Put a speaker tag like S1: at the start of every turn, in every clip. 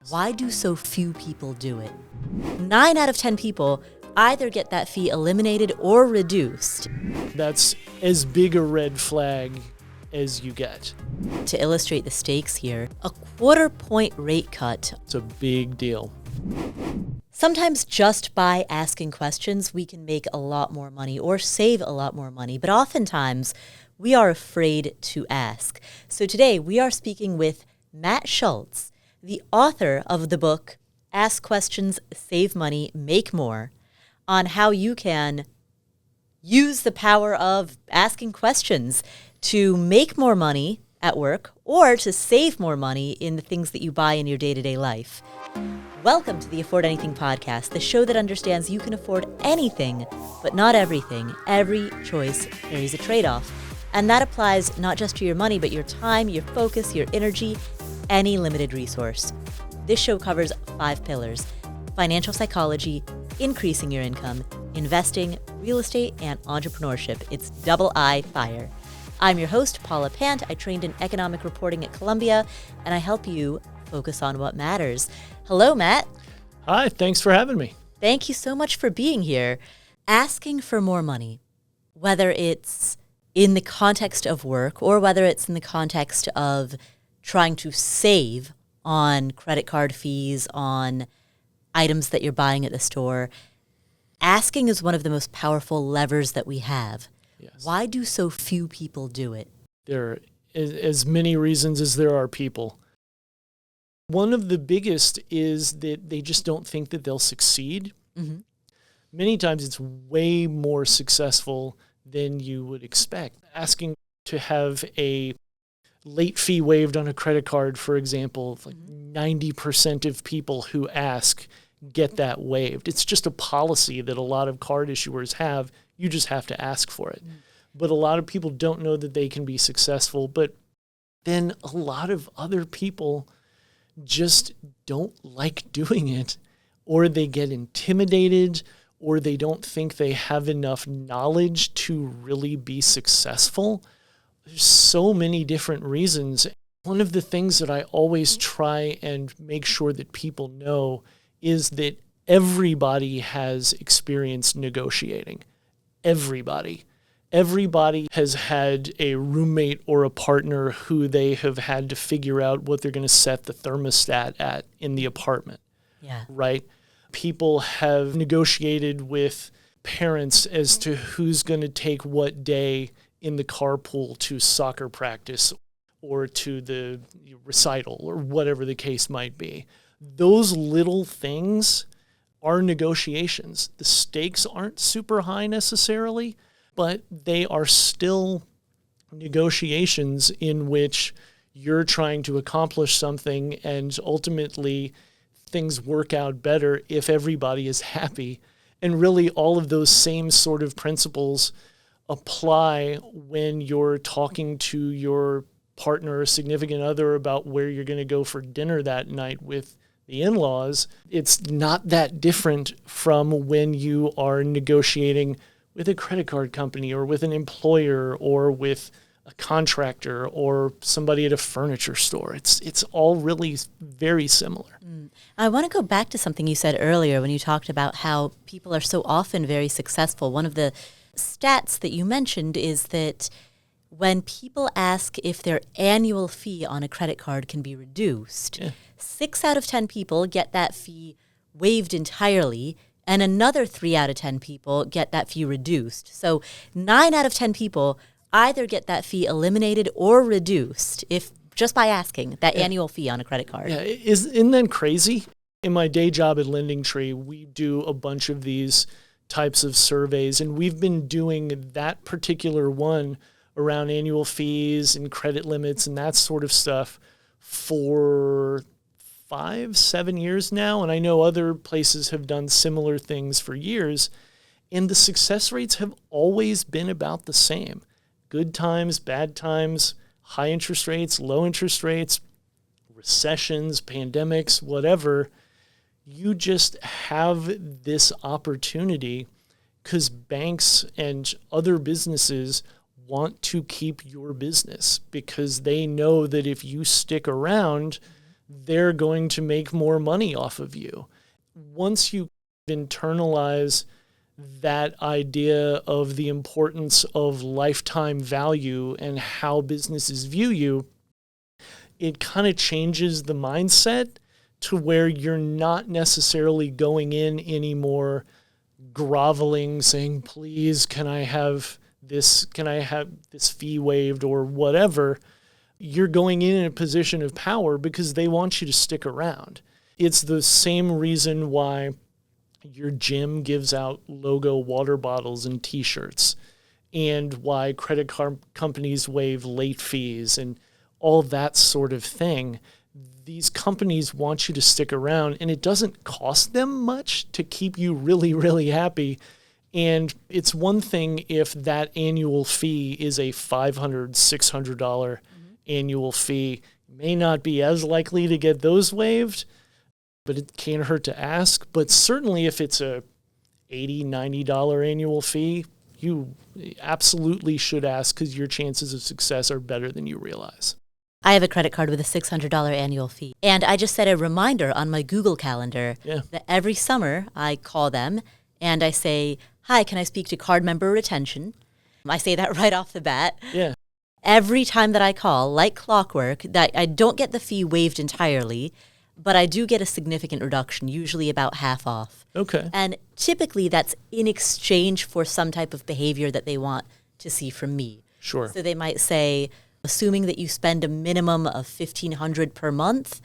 S1: Why do so few people do it? 9 out of 10 people either get that fee eliminated or reduced.
S2: That's as big a red flag as you get.
S1: To illustrate the stakes here, a 1/4 point rate cut.
S2: It's a big deal.
S1: Sometimes just by asking questions, we can make a lot more money or save a lot more money, but oftentimes we are afraid to ask. So today we are speaking with Matt Schultz, the author of the book, Ask Questions, Save Money, Make More, on how you can use the power of asking questions to make more money at work or to save more money in the things that you buy in your day-to-day life. Welcome to the Afford Anything podcast, the show that understands you can afford anything, but not everything. Every choice carries a trade-off. And that applies not just to your money, but your time, your focus, your energy, any limited resource. This show covers 5 pillars: financial psychology, increasing your income, investing, real estate, and entrepreneurship. It's double I fire. I'm your host, Paula Pant. I trained in economic reporting at Columbia, and I help you focus on what matters. Hello, Matt.
S2: Hi, thanks for having me.
S1: Thank you so much for being here. Asking for more money, whether it's in the context of work or whether it's in the context of trying to save on credit card fees, on items that you're buying at the store, asking is one of the most powerful levers that we have.
S2: Yes.
S1: Why do so few people do it?
S2: There are as many reasons as there are people. One of the biggest is that they just don't think that they'll succeed.
S1: Mm-hmm.
S2: Many times it's way more successful than you would expect. Asking to have a late fee waived on a credit card, for example, like 90% of people who ask get that waived. It's just a policy that a lot of card issuers have. You just have to ask for it. But a lot of people don't know that they can be successful. But then a lot of other people just don't like doing it, or they get intimidated, or they don't think they have enough knowledge to really be successful. There's so many different reasons. One of the things that I always try and make sure that people know is that everybody has experience negotiating. Everybody. Everybody has had a roommate or a partner who they have had to figure out what they're going to set the thermostat at in the apartment.
S1: Yeah.
S2: Right? People have negotiated with parents as to who's going to take what day in the carpool to soccer practice or to the recital or whatever the case might be. Those little things are negotiations. The stakes aren't super high necessarily, but they are still negotiations in which you're trying to accomplish something, and ultimately things work out better if everybody is happy. And really all of those same sort of principles apply when you're talking to your partner or significant other about where you're going to go for dinner that night with the in-laws. It's not that different from when you are negotiating with a credit card company or with an employer or with a contractor or somebody at a furniture store. It's all really very similar.
S1: I want to go back to something you said earlier when you talked about how people are so often very successful. One of the stats that you mentioned is that when people ask if their annual fee on a credit card can be reduced, 6 out of 10 people get that fee waived entirely, and another 3 out of 10 people get that fee reduced. So 9 out of 10 people either get that fee eliminated or reduced if just by asking that annual fee on a credit card.
S2: Yeah, isn't that crazy? In my day job at LendingTree, we do a bunch of these types of surveys, and we've been doing that particular one around annual fees and credit limits and that sort of stuff for 5-7 years now. And I know other places have done similar things for years. And the success rates have always been about the same. Good times, bad times, high interest rates, low interest rates, recessions, pandemics, whatever. You just have this opportunity because banks and other businesses want to keep your business because they know that if you stick around, they're going to make more money off of you. Once you internalize that idea of the importance of lifetime value and how businesses view you, it kind of changes the mindset to where you're not necessarily going in anymore groveling, saying, please, can I have this fee waived or whatever. You're going in a position of power because they want you to stick around. It's the same reason why your gym gives out logo water bottles and t-shirts, and why credit card companies waive late fees and all that sort of thing. These companies want you to stick around, and it doesn't cost them much to keep you really, really happy. And it's one thing if that annual fee is a $500, $600 annual fee. You may not be as likely to get those waived, but it can't hurt to ask. But certainly if it's a $80, $90 annual fee, you absolutely should ask, because your chances of success are better than you realize.
S1: I have a credit card with a $600 annual fee. And I just set a reminder on my Google Calendar that every summer I call them and I say, hi, can I speak to card member retention? I say that right off the bat.
S2: Yeah.
S1: Every time that I call, like clockwork, that I don't get the fee waived entirely, but I do get a significant reduction, usually about half off.
S2: Okay.
S1: And typically that's in exchange for some type of behavior that they want to see from me.
S2: Sure.
S1: So they might say, assuming that you spend a minimum of $1,500 per month,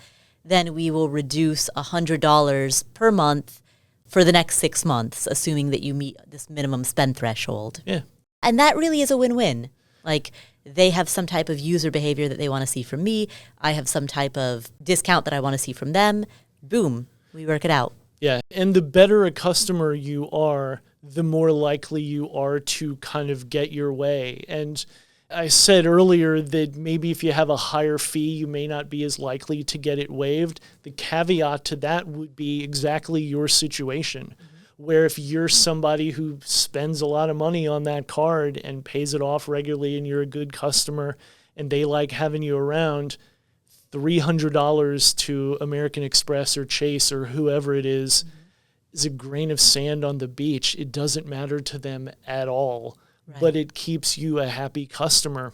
S1: then we will reduce $100 per month for the next 6 months, assuming that you meet this minimum spend threshold.
S2: Yeah.
S1: And that really is a win-win. Like, they have some type of user behavior that they want to see from me. I have some type of discount that I want to see from them. Boom, we work it out.
S2: Yeah. And the better a customer you are, the more likely you are to kind of get your way. And I said earlier that maybe if you have a higher fee, you may not be as likely to get it waived. The caveat to that would be exactly your situation, where if you're somebody who spends a lot of money on that card and pays it off regularly and you're a good customer and they like having you around, $300 to American Express or Chase or whoever it is a grain of sand on the beach. It doesn't matter to them at all. Right. But it keeps you a happy customer,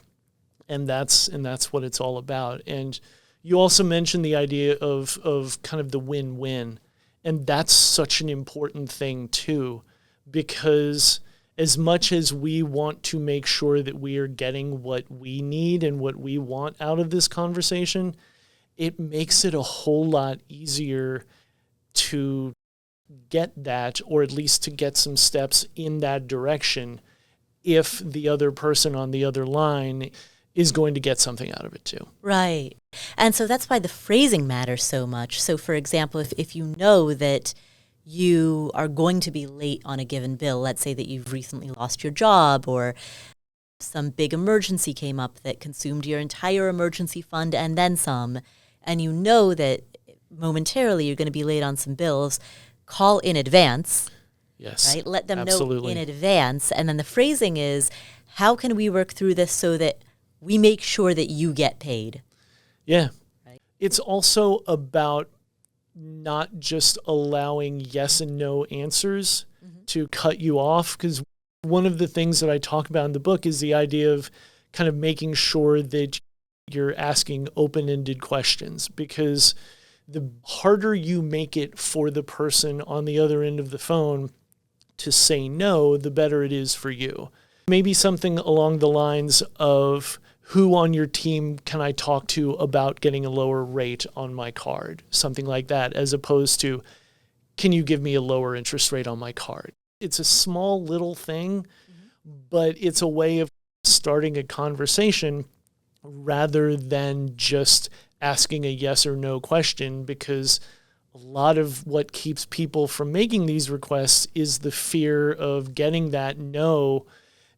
S2: and that's what it's all about. And you also mentioned the idea of kind of the win-win, and that's such an important thing too, because as much as we want to make sure that we are getting what we need and what we want out of this conversation, it makes it a whole lot easier to get that, or at least to get some steps in that direction, if the other person on the other line is going to get something out of it too.
S1: Right. And so that's why the phrasing matters so much. So for example, if you know that you are going to be late on a given bill, let's say that you've recently lost your job or some big emergency came up that consumed your entire emergency fund and then some, and you know that momentarily you're going to be late on some bills, call in advance.
S2: Yes.
S1: Right? Let them
S2: absolutely.
S1: know in advance. And then the phrasing is, how can we work through this so that we make sure that you get paid?
S2: Yeah.
S1: Right?
S2: It's also about not just allowing yes and no answers to cut you off, because one of the things that I talk about in the book is the idea of kind of making sure that you're asking open-ended questions, because the harder you make it for the person on the other end of the phone to say no, the better it is for you. Maybe something along the lines of, who on your team can I talk to about getting a lower rate on my card? Something like that, as opposed to, can you give me a lower interest rate on my card? It's a small little thing, but it's a way of starting a conversation rather than just asking a yes or no question, because a lot of what keeps people from making these requests is the fear of getting that no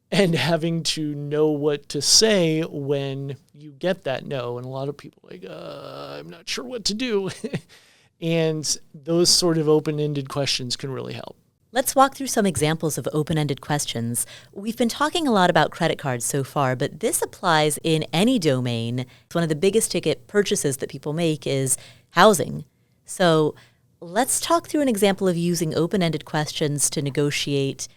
S2: and having to know what to say when you get that no. And a lot of people are like, I'm not sure what to do. And those sort of open-ended questions can really help.
S1: Let's walk through some examples of open-ended questions. We've been talking a lot about credit cards so far, but this applies in any domain. One of the biggest ticket purchases that people make is housing. So let's talk through an example of using open-ended questions to negotiate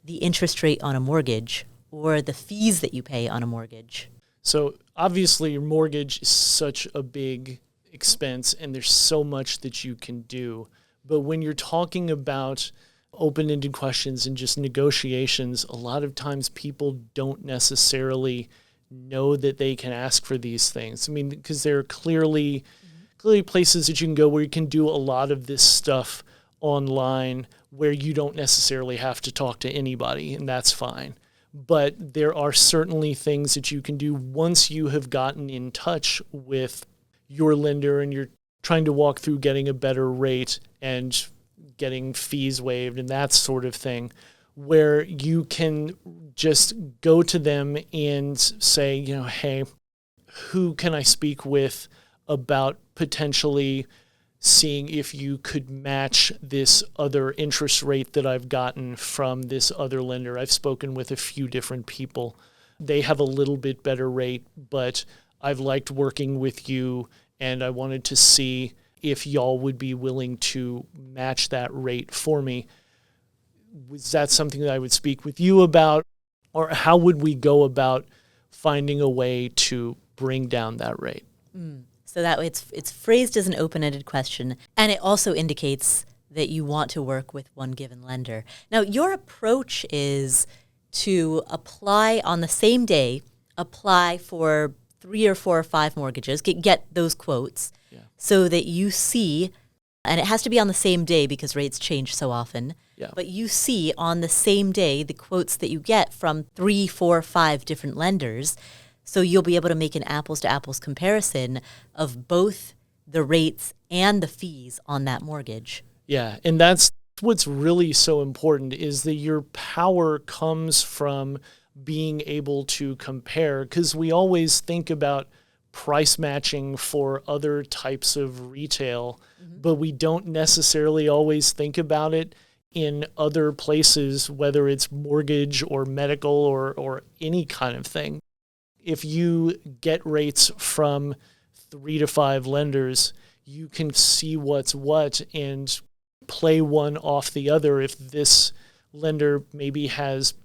S1: the interest rate on a mortgage or the fees that you pay on a mortgage.
S2: So obviously your mortgage is such a big expense and there's so much that you can do. But when you're talking about open-ended questions and just negotiations, a lot of times people don't necessarily know that they can ask for these things. I mean, because there are clearly places that you can go where you can do a lot of this stuff online where you don't necessarily have to talk to anybody, and that's fine. But there are certainly things that you can do once you have gotten in touch with your lender and you're trying to walk through getting a better rate and getting fees waived and that sort of thing, where you can just go to them and say, hey, who can I speak with about potentially seeing if you could match this other interest rate that I've gotten from this other lender. I've spoken with a few different people. They have a little bit better rate, but I've liked working with you and I wanted to see if y'all would be willing to match that rate for me. Was that something that I would speak with you about? Or how would we go about finding a way to bring down that rate?
S1: So that it's phrased as an open-ended question, and it also indicates that you want to work with one given lender. Now, your approach is to apply on the same day, apply for 3 or 4 or 5 mortgages, get those quotes, so that you see, and it has to be on the same day because rates change so often, but you see on the same day the quotes that you get from 3, 4, 5 different lenders. So you'll be able to make an apples-to-apples comparison of both the rates and the fees on that mortgage.
S2: Yeah, and that's what's really so important is that your power comes from being able to compare, because we always think about price matching for other types of retail, but we don't necessarily always think about it in other places, whether it's mortgage or medical or any kind of thing. If you get rates from 3 to 5 lenders, you can see what's what and play one off the other. If this lender maybe has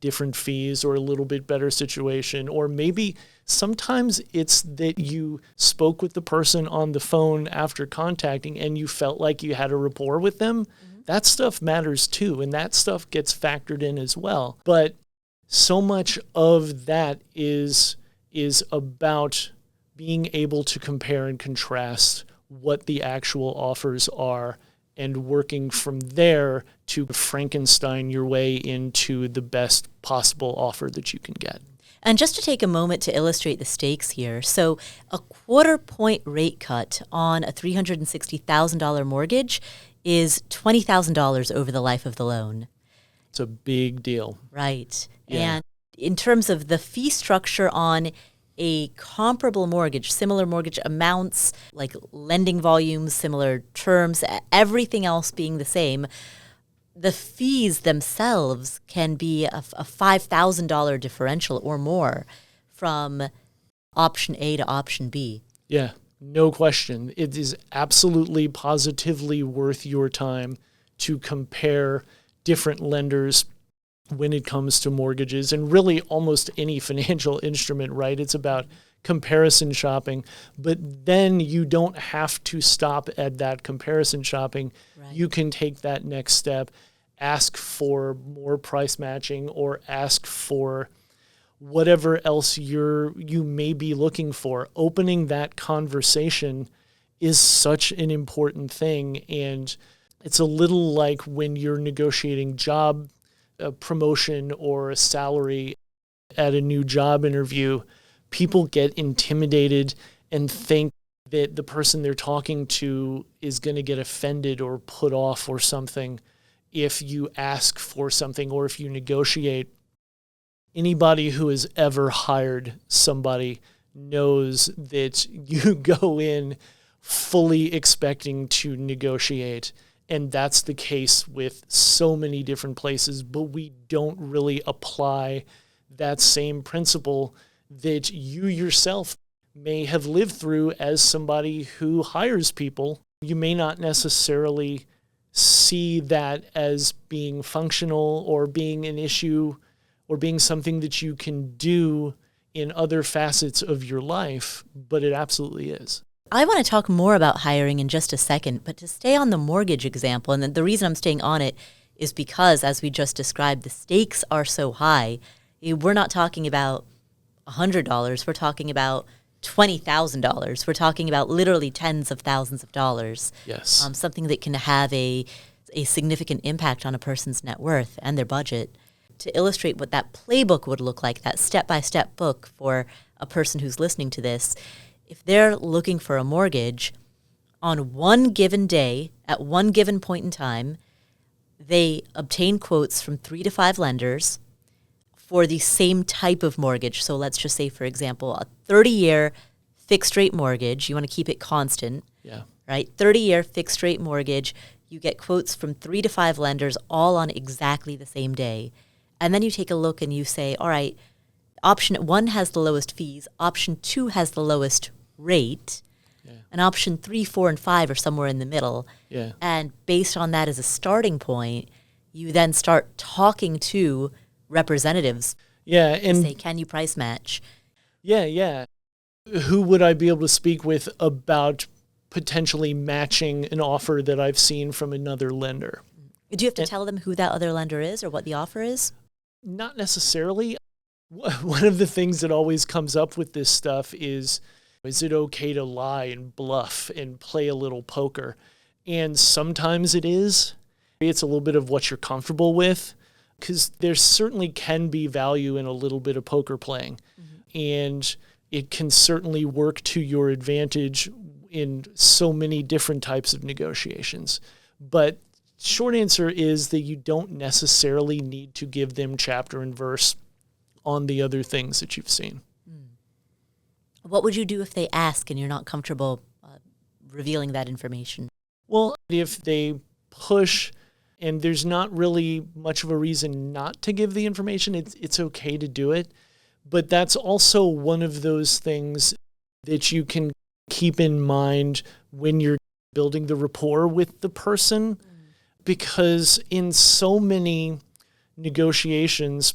S2: different fees or a little bit better situation, or maybe sometimes it's that you spoke with the person on the phone after contacting and you felt like you had a rapport with them. That stuff matters too, and that stuff gets factored in as well. But so much of that is about being able to compare and contrast what the actual offers are and working from there to Frankenstein your way into the best possible offer that you can get.
S1: And just to take a moment to illustrate the stakes here, so a 1/4 point rate cut on a $360,000 mortgage is $20,000 over the life of the loan.
S2: It's a big deal.
S1: Right.
S2: Yeah.
S1: And in terms of the fee structure on a comparable mortgage, similar mortgage amounts, like lending volumes, similar terms, everything else being the same, the fees themselves can be a $5,000 differential or more from option A to option B.
S2: Yeah, no question. It is absolutely positively worth your time to compare different lenders when it comes to mortgages and really almost any financial instrument, right? It's about comparison shopping, but then you don't have to stop at that comparison shopping.
S1: Right.
S2: You can take that next step, ask for more price matching or ask for whatever else you may be looking for. Opening that conversation is such an important thing, and it's a little like when you're negotiating a promotion or a salary at a new job interview. People get intimidated and think that the person they're talking to is going to get offended or put off or something if you ask for something or if you negotiate. Anybody who has ever hired somebody knows that you go in fully expecting to negotiate. And that's the case with so many different places, but we don't really apply that same principle that you yourself may have lived through as somebody who hires people. You may not necessarily see that as being functional or being an issue or being something that you can do in other facets of your life, but it absolutely is.
S1: I want to talk more about hiring in just a second, but to stay on the mortgage example, and the reason I'm staying on it is because, as we just described, the stakes are so high. We're not talking about $100. We're talking about $20,000. We're talking about literally tens of thousands of dollars.
S2: Yes.
S1: Something that can have a significant impact on a person's net worth and their budget. To illustrate what that playbook would look like, that step-by-step book for a person who's listening to this, if they're looking for a mortgage, on one given day, at one given point in time, they obtain quotes from 3 to 5 lenders for the same type of mortgage. So let's just say, for example, a 30-year fixed-rate mortgage. You want to keep it constant, right? 30-year fixed-rate mortgage. You get quotes from 3 to 5 lenders all on exactly the same day. And then you take a look and you say, all right, option 1 has the lowest fees. Option 2 has the lowest rate. And option 3, 4, and 5 are somewhere in the middle. And based on that as a starting point, you then start talking to representatives.
S2: And
S1: say, can you price match?
S2: Who would I be able to speak with about potentially matching an offer that I've seen from another lender?
S1: Do you have to tell them who that other lender is or what the offer is?
S2: Not necessarily. One of the things that always comes up with this stuff is it okay to lie and bluff and play a little poker? And sometimes it is. It's a little bit of what you're comfortable with, because there certainly can be value in a little bit of poker playing. And it can certainly work to your advantage in so many different types of negotiations. But short answer is that you don't necessarily need to give them chapter and verse on the other things that you've seen.
S1: What would you do if they ask and you're not comfortable revealing that information?
S2: Well, if they push and there's not really much of a reason not to give the information, it's okay to do it. But that's also one of those things that you can keep in mind when you're building the rapport with the person. Because in so many negotiations,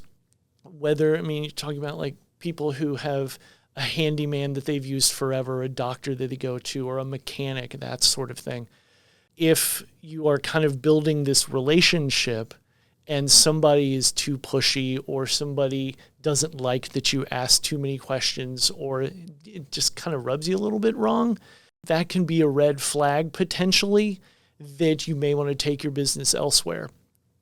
S2: you're talking about like people who have a handyman that they've used forever, a doctor that they go to, or a mechanic, that sort of thing. If you are kind of building this relationship and somebody is too pushy or somebody doesn't like that you ask too many questions or it just kind of rubs you a little bit wrong, that can be a red flag potentially that you may want to take your business elsewhere.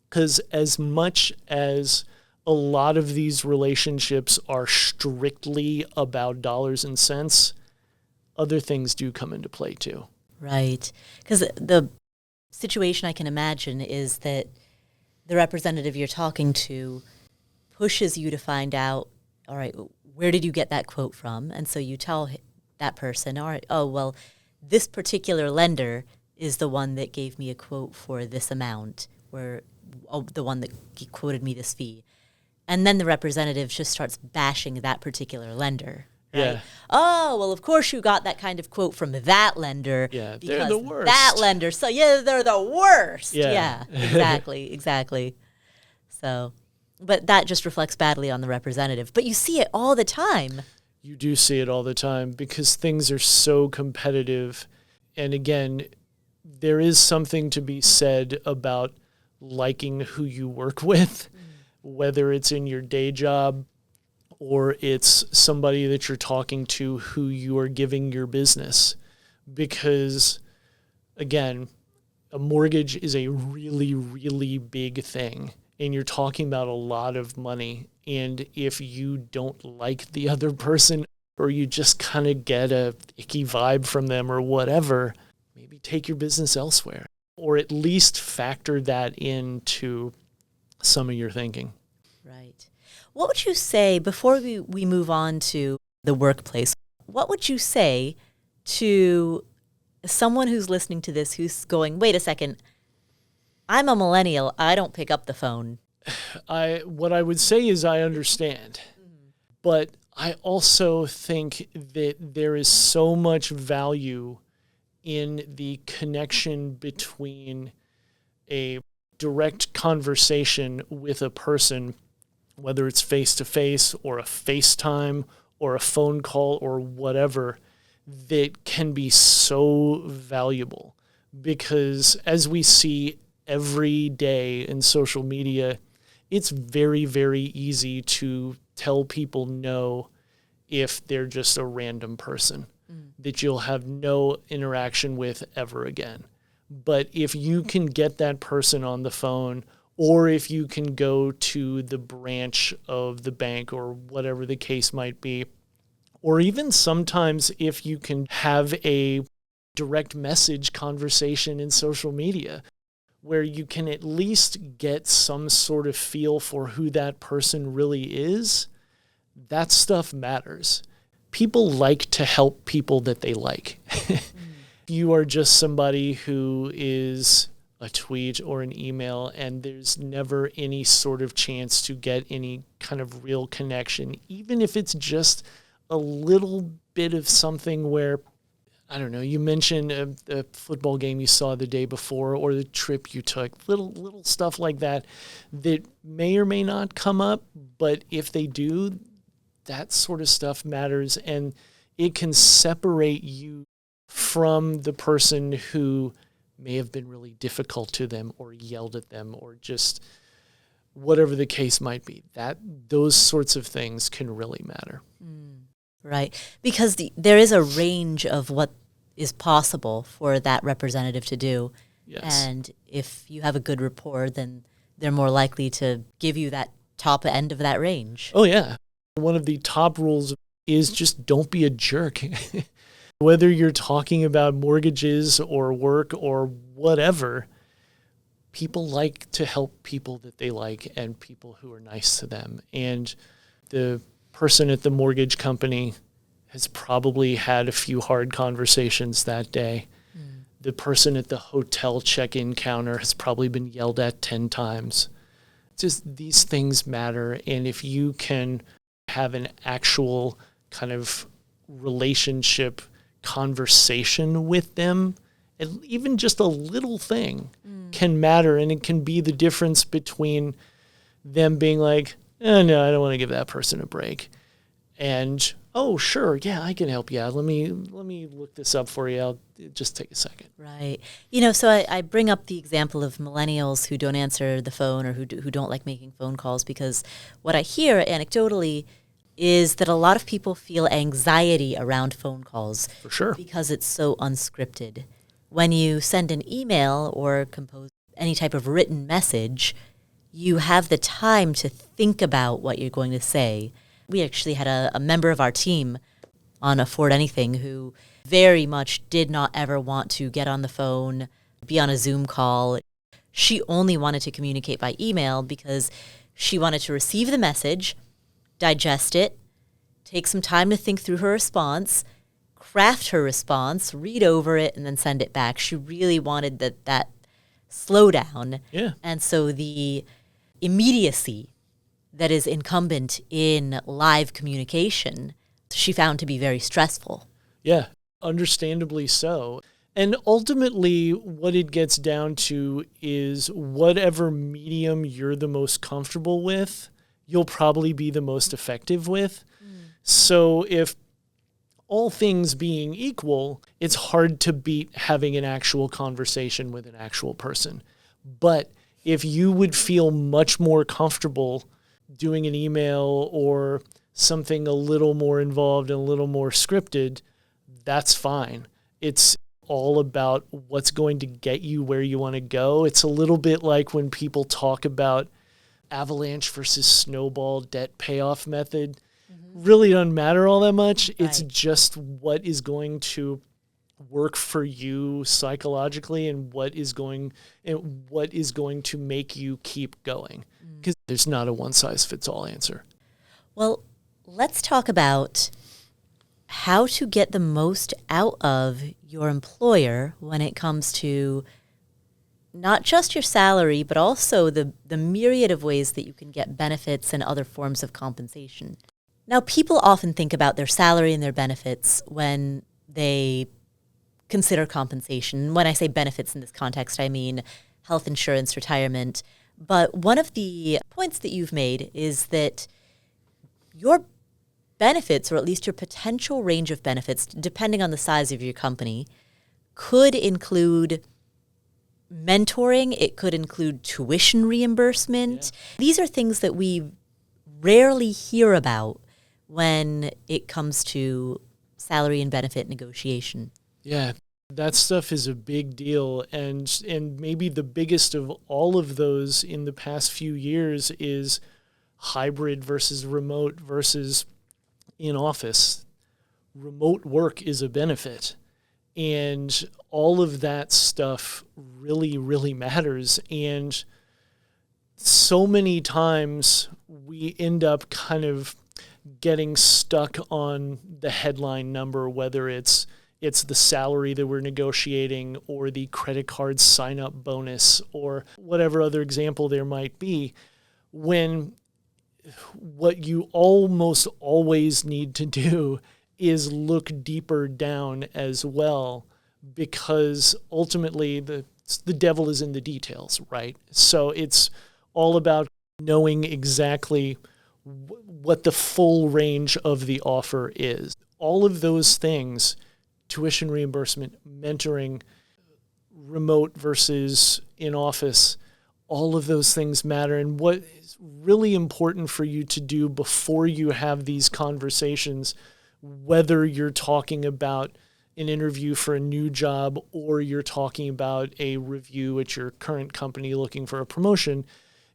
S2: Because as much as a lot of these relationships are strictly about dollars and cents, other things do come into play too.
S1: Right. Because the situation I can imagine is that the representative you're talking to pushes you to find out, all right, where did you get that quote from? And so you tell that person, all right, oh, well, this particular lender is the one that gave me a quote for this amount, the one that quoted me this fee. And then the representative just starts bashing that particular lender. Right? Oh, well, of course you got that kind of quote from that lender.
S2: They're
S1: because
S2: the worst.
S1: That lender. So, they're the worst. Exactly. So, but that just reflects badly on the representative. But you see it all the time.
S2: You do see it all the time because things are so competitive. And again, there is something to be said about liking who you work with, whether it's in your day job or it's somebody that you're talking to who you are giving your business. Because, again, a mortgage is a really, really big thing. And you're talking about a lot of money. And if you don't like the other person or you just kind of get a icky vibe from them or whatever, maybe take your business elsewhere. Or at least factor that into some of your thinking.
S1: Right. What would you say, before we move on to the workplace, what would you say to someone who's listening to this who's going, wait a second, I'm a millennial, I don't pick up the phone?
S2: What I would say is I understand. But I also think that there is so much value in the connection between a direct conversation with a person, whether it's face-to-face or a FaceTime or a phone call or whatever, that can be so valuable. Because as we see every day in social media, it's very, very easy to tell people no if they're just a random person that you'll have no interaction with ever again. But if you can get that person on the phone, or if you can go to the branch of the bank or whatever the case might be, or even sometimes if you can have a direct message conversation in social media where you can at least get some sort of feel for who that person really is, that stuff matters. People like to help people that they like. You are just somebody who is a tweet or an email and there's never any sort of chance to get any kind of real connection, even if it's just a little bit of something where, I don't know, you mentioned a football game you saw the day before or the trip you took, little stuff like that that may or may not come up, but if they do, that sort of stuff matters, and it can separate you from the person who may have been really difficult to them or yelled at them or just whatever the case might be. Those sorts of things can really matter.
S1: Right. Because there is a range of what is possible for that representative to do.
S2: Yes.
S1: And if you have a good rapport, then they're more likely to give you that top end of that range.
S2: Oh, yeah. One of the top rules is just don't be a jerk. Whether you're talking about mortgages or work or whatever, people like to help people that they like and people who are nice to them. And the person at the mortgage company has probably had a few hard conversations that day. The person at the hotel check-in counter has probably been yelled at 10 times. Just these things matter. And if you can have an actual kind of relationship conversation with them, and even just a little thing can matter, and it can be the difference between them being like, no, I don't want to give that person a break, and oh, sure, yeah, I can help you out. Let me look this up for you. I'll just take a second.
S1: Right. So I bring up the example of millennials who don't answer the phone or who don't like making phone calls, because what I hear anecdotally is that a lot of people feel anxiety around phone calls.
S2: For sure.
S1: Because it's so unscripted. When you send an email or compose any type of written message, you have the time to think about what you're going to say. We actually had a member of our team on Afford Anything who very much did not ever want to get on the phone, be on a Zoom call. She only wanted to communicate by email because she wanted to receive the message, digest it, take some time to think through her response, craft her response, read over it, and then send it back. She really wanted that slowdown.
S2: Yeah.
S1: And so the immediacy that is incumbent in live communication, she found to be very stressful.
S2: Yeah, understandably so. And ultimately, what it gets down to is whatever medium you're the most comfortable with, you'll probably be the most effective with. So if all things being equal, it's hard to beat having an actual conversation with an actual person. But if you would feel much more comfortable doing an email or something a little more involved and a little more scripted, that's fine. It's all about what's going to get you where you want to go. It's a little bit like when people talk about avalanche versus snowball debt payoff method. Really doesn't matter all that much. Right. It's just what is going to work for you psychologically and what is going to make you keep going. Because there's not a one-size-fits-all answer.
S1: Well, let's talk about how to get the most out of your employer when it comes to not just your salary, but also the myriad of ways that you can get benefits and other forms of compensation. Now, people often think about their salary and their benefits when they consider compensation. When I say benefits in this context, I mean health insurance, retirement. But one of the points that you've made is that your benefits, or at least your potential range of benefits, depending on the size of your company, could include mentoring. It could include tuition reimbursement. Yeah. These are things that we rarely hear about when it comes to salary and benefit negotiation.
S2: Yeah, that stuff is a big deal. And maybe the biggest of all of those in the past few years is hybrid versus remote versus in office. Remote work is a benefit. And all of that stuff really, really matters. And so many times we end up kind of getting stuck on the headline number, whether it's the salary that we're negotiating or the credit card sign-up bonus or whatever other example there might be, when what you almost always need to do is look deeper down as well, because ultimately the devil is in the details, right? So it's all about knowing exactly what the full range of the offer is. All of those things, tuition reimbursement, mentoring, remote versus in office, all of those things matter. And what is really important for you to do before you have these conversations, whether you're talking about an interview for a new job or you're talking about a review at your current company looking for a promotion,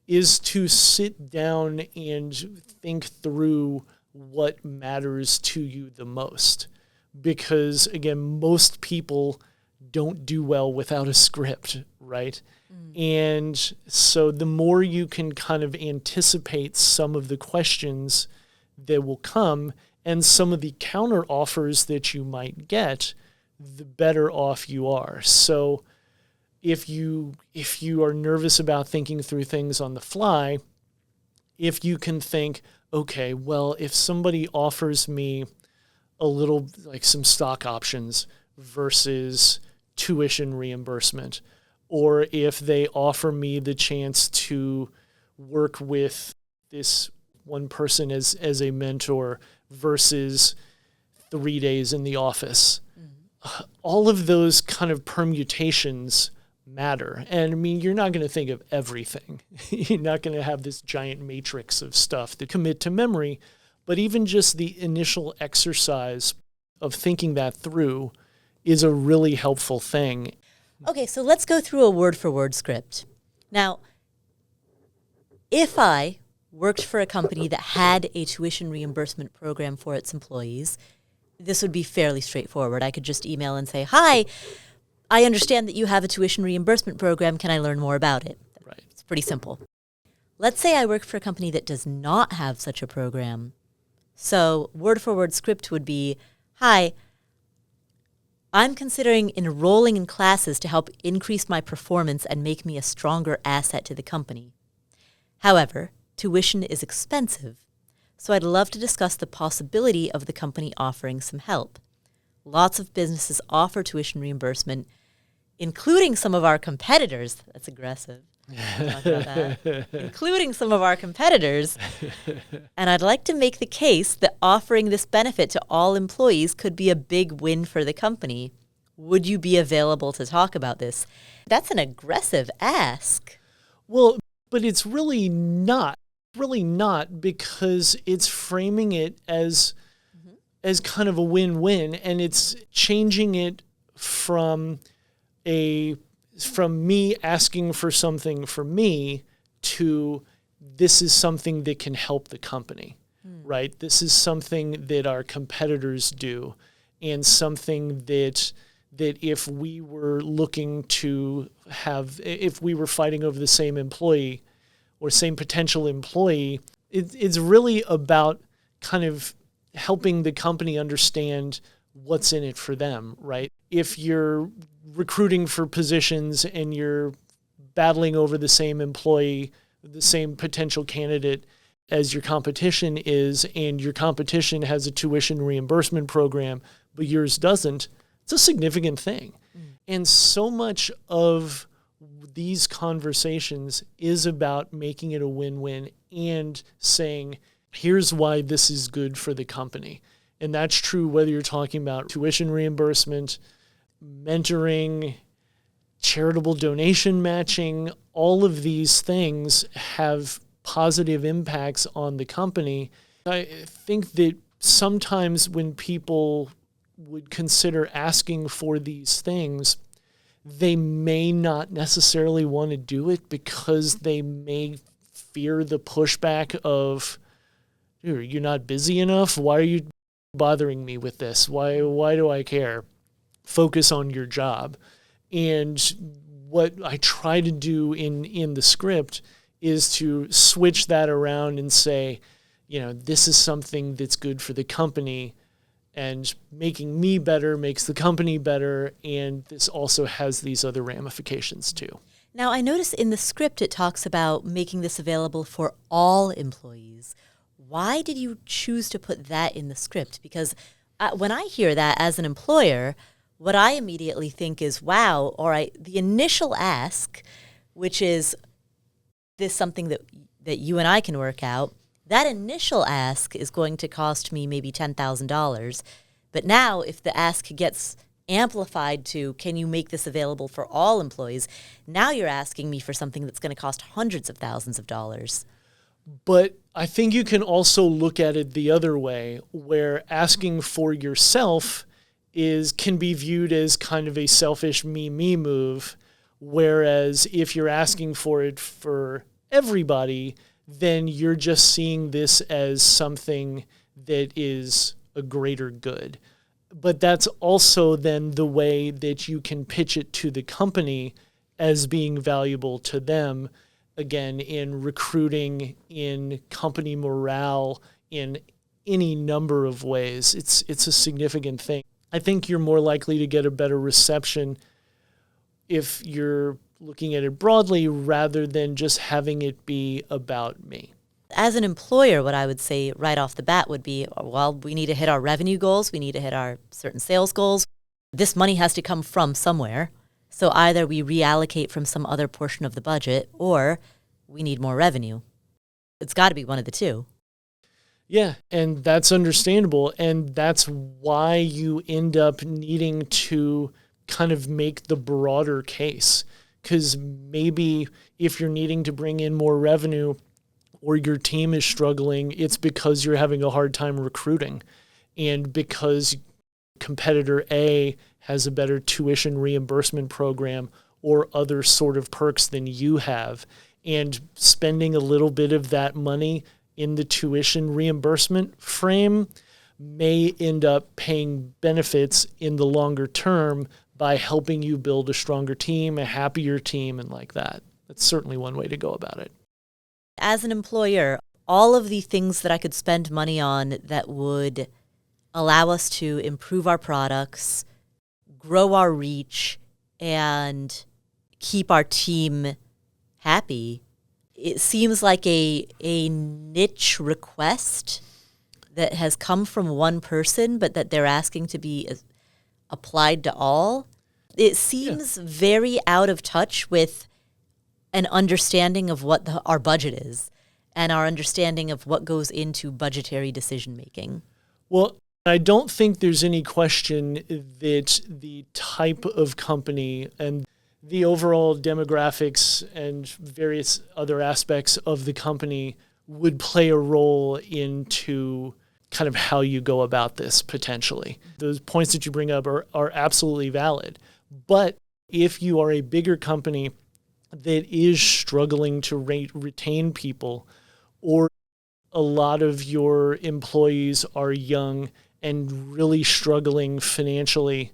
S2: is to sit down and think through what matters to you the most. Because, again, most people don't do well without a script, right? And so the more you can kind of anticipate some of the questions that will come and some of the counter offers that you might get, the better off you are. So if you are nervous about thinking through things on the fly, if you can think, okay, well, if somebody offers me a little, like some stock options versus tuition reimbursement, or if they offer me the chance to work with this one person as a mentor versus 3 days in the office, all of those kind of permutations matter. And I mean, you're not going to think of everything. You're not going to have this giant matrix of stuff that commit to memory, but even just the initial exercise of thinking that through is a really helpful thing.
S1: Okay, so let's go through a word-for-word script. Now, if I worked for a company that had a tuition reimbursement program for its employees, this would be fairly straightforward. I could just email and say, hi, I understand that you have a tuition reimbursement program. Can I learn more about it?
S2: Right.
S1: It's pretty simple. Let's say I work for a company that does not have such a program. So word-for-word script would be, hi, I'm considering enrolling in classes to help increase my performance and make me a stronger asset to the company. However, tuition is expensive, so I'd love to discuss the possibility of the company offering some help. Lots of businesses offer tuition reimbursement, including some of our competitors. That's aggressive. Talk about that. Including some of our competitors. And I'd like to make the case that offering this benefit to all employees could be a big win for the company. Would you be available to talk about this? That's an aggressive ask.
S2: Well, but it's really not because it's framing it as kind of a win-win, and it's changing it from me asking for something for me to this is something that can help the company, right? This is something that our competitors do, and something that if we were looking to if we were fighting over the same employee or same potential employee, it's really about kind of helping the company understand what's in it for them, right? If you're recruiting for positions and you're battling over the same employee, the same potential candidate, as your competition is, and your competition has a tuition reimbursement program, but yours doesn't, it's a significant thing. And so much of these conversations is about making it a win-win and saying, here's why this is good for the company. And that's true whether you're talking about tuition reimbursement, mentoring, charitable donation matching. All of these things have positive impacts on the company. I think that sometimes when people would consider asking for these things, they may not necessarily want to do it because they may fear the pushback of, dude, are you not busy enough? Why are you bothering me with this? Why do I care? Focus on your job. And what I try to do in the script is to switch that around and say, this is something that's good for the company, and making me better makes the company better, and this also has these other ramifications too.
S1: Now, I notice in the script it talks about making this available for all employees. Why did you choose to put that in the script? Because when I hear that as an employer, what I immediately think is, wow, all right, the initial ask, which is this something that you and I can work out, that initial ask is going to cost me maybe $10,000. But now if the ask gets amplified to, can you make this available for all employees? Now you're asking me for something that's going to cost hundreds of thousands of dollars.
S2: But I think you can also look at it the other way, where asking for yourself can be viewed as kind of a selfish me move, whereas if you're asking for it for everybody, then you're just seeing this as something that is a greater good. But that's also then the way that you can pitch it to the company as being valuable to them, again, in recruiting, in company morale, in any number of ways. It's a significant thing. I think you're more likely to get a better reception if you're looking at it broadly rather than just having it be about me.
S1: As an employer, what I would say right off the bat would be, well, we need to hit our revenue goals. We need to hit our certain sales goals. This money has to come from somewhere. So either we reallocate from some other portion of the budget or we need more revenue. It's got to be one of the two.
S2: Yeah, and that's understandable. And that's why you end up needing to kind of make the broader case. Because maybe if you're needing to bring in more revenue or your team is struggling, it's because you're having a hard time recruiting, and because competitor A has a better tuition reimbursement program or other sort of perks than you have, and spending a little bit of that money in the tuition reimbursement frame may end up paying benefits in the longer term by helping you build a stronger team, a happier team, and like that. That's certainly one way to go about it.
S1: As an employer, all of the things that I could spend money on that would allow us to improve our products, grow our reach, and keep our team happy, it seems like a niche request that has come from one person, but that they're asking to be applied to all. It seems very out of touch with an understanding of what our budget is and our understanding of what goes into budgetary decision making.
S2: Well, I don't think there's any question that the type of company and the overall demographics and various other aspects of the company would play a role into kind of how you go about this potentially. Those points that you bring up are absolutely valid. But if you are a bigger company that is struggling to retain people, or a lot of your employees are young and really struggling financially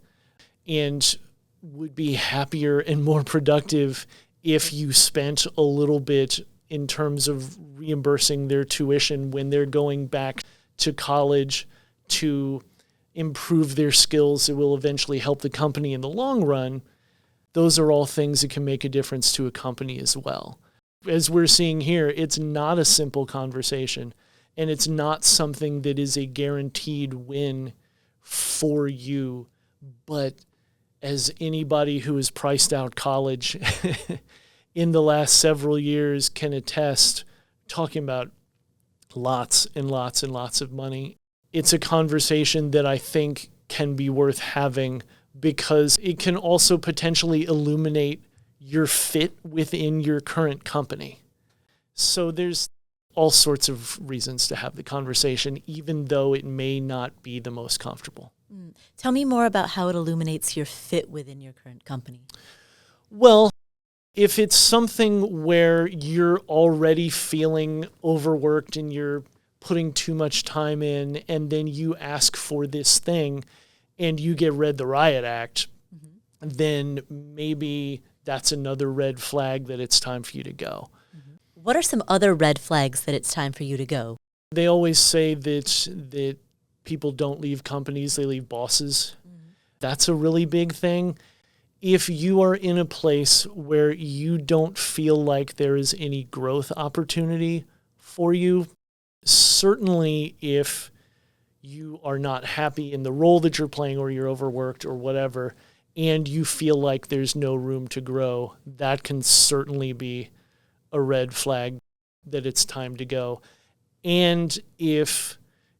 S2: and would be happier and more productive if you spent a little bit in terms of reimbursing their tuition when they're going back to college to improve their skills, it will eventually help the company in the long run. Those are all things that can make a difference to a company as well. as we're seeing here, it's not a simple conversation, and it's not something that is a guaranteed win for you. But as anybody who has priced out college in the last several years can attest, talking about lots and lots and lots of money, it's a conversation that I think can be worth having, because it can also potentially illuminate your fit within your current company. So there's all sorts of reasons to have the conversation, even though it may not be the most comfortable.
S1: Tell me more about how it illuminates your fit within your current company.
S2: Well, if it's something where you're already feeling overworked and you're putting too much time in, and then you ask for this thing and you get read the riot act, then maybe that's another red flag that it's time for you to go.
S1: What are some other red flags that it's time for you to go?
S2: They always say that people don't leave companies, they leave bosses. That's a really big thing. If you are in a place where you don't feel like there is any growth opportunity for you, certainly if you are not happy in the role that you're playing, or you're overworked or whatever, and you feel like there's no room to grow, that can certainly be a red flag that it's time to go. And if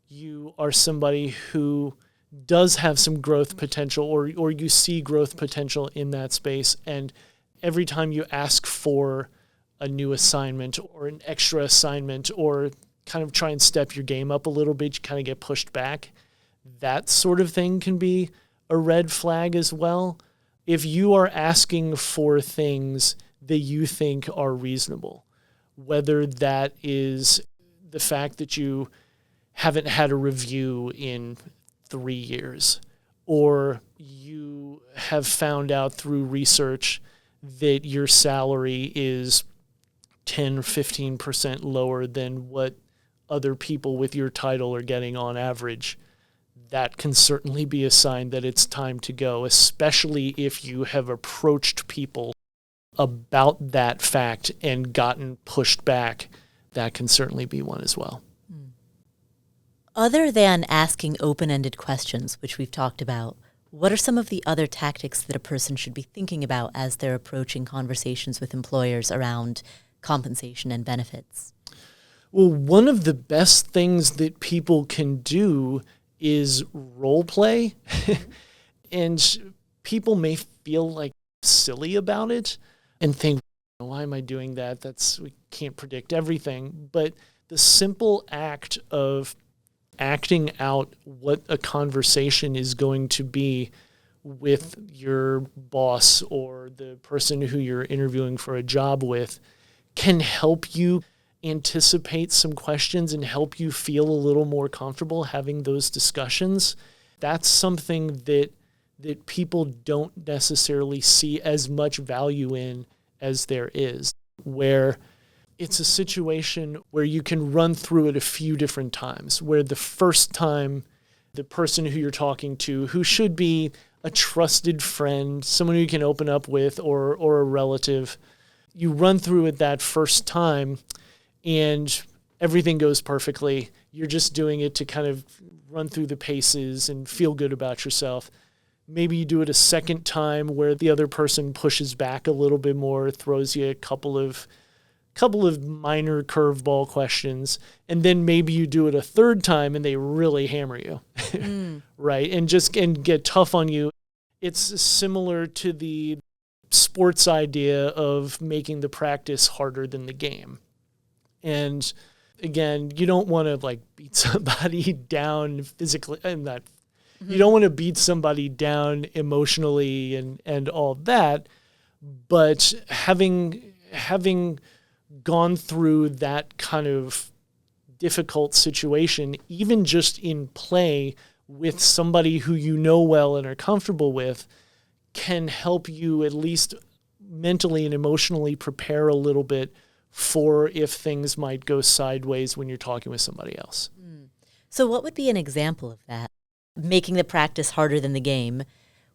S2: you are somebody who does have some growth potential, or you see growth potential in that space, and every time you ask for a new assignment or an extra assignment, or kind of try and step your game up a little bit, you kind of get pushed back, that sort of thing can be a red flag as well. If you are asking for things that you think are reasonable, whether that is the fact that you haven't had a review in 3 years, or you have found out through research that your salary is 10 or 15% lower than what other people with your title are getting on average, that can certainly be a sign that it's time to go, especially if you have approached people about that fact and gotten pushed back. That can certainly be one as well.
S1: Other than asking open-ended questions, which we've talked about, what are some of the other tactics that a person should be thinking about as they're approaching conversations with employers around compensation and benefits?
S2: Well, one of the best things that people can do is role play. And people may feel like silly about it and think, why am I doing that? We can't predict everything. But the simple act of acting out what a conversation is going to be with your boss or the person who you're interviewing for a job with can help you anticipate some questions and help you feel a little more comfortable having those discussions. That's something that people don't necessarily see as much value in as there is, where it's a situation where you can run through it a few different times, where the first time the person who you're talking to, who should be a trusted friend, someone who you can open up with, or a relative, you run through it that first time and everything goes perfectly. You're just doing it to kind of run through the paces and feel good about yourself. Maybe you do it a second time where the other person pushes back a little bit more, throws you a couple of minor curveball questions, and then maybe you do it a third time and they really hammer you, right? And get tough on you. It's similar to the sports idea of making the practice harder than the game. And again, you don't want to beat somebody down physically. You don't want to beat somebody down emotionally and all that. But having gone through that kind of difficult situation, even just in play with somebody who you know well and are comfortable with, can help you at least mentally and emotionally prepare a little bit for if things might go sideways when you're talking with somebody else.
S1: So what would be an example of that? Making the practice harder than the game.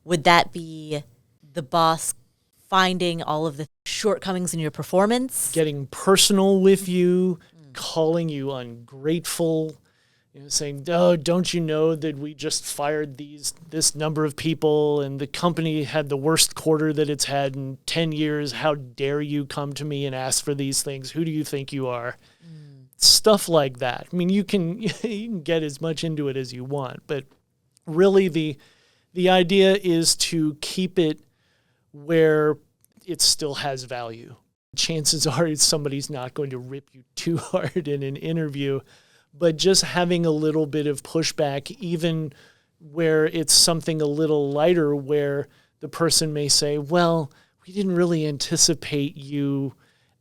S1: Would that be the boss finding all of the shortcomings in your performance.
S2: Getting personal with you, calling you ungrateful, saying, "Oh, don't you know that we just fired this number of people and the company had the worst quarter that it's had in 10 years. How dare you come to me and ask for these things? Who do you think you are?" Stuff like that. I mean, you can get as much into it as you want, but really the idea is to keep it where it still has value. Chances are somebody's not going to rip you too hard in an interview, but just having a little bit of pushback, even where it's something a little lighter, where the person may say, "Well, we didn't really anticipate you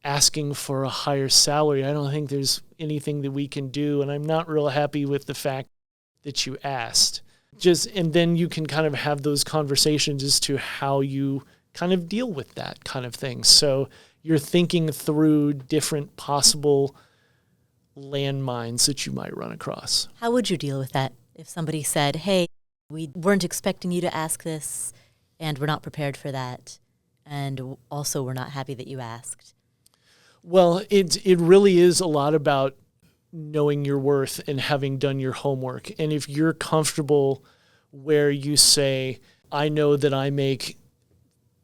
S2: asking for a higher salary. I don't think there's anything that we can do, and I'm not real happy with the fact that you asked." And then you can kind of have those conversations as to how you kind of deal with that kind of thing. So you're thinking through different possible landmines that you might run across.
S1: How would you deal with that if somebody said, "Hey, we weren't expecting you to ask this, and we're not prepared for that, and also we're not happy that you asked"?
S2: Well, it really is a lot about knowing your worth and having done your homework. And if you're comfortable where you say, "I know that I make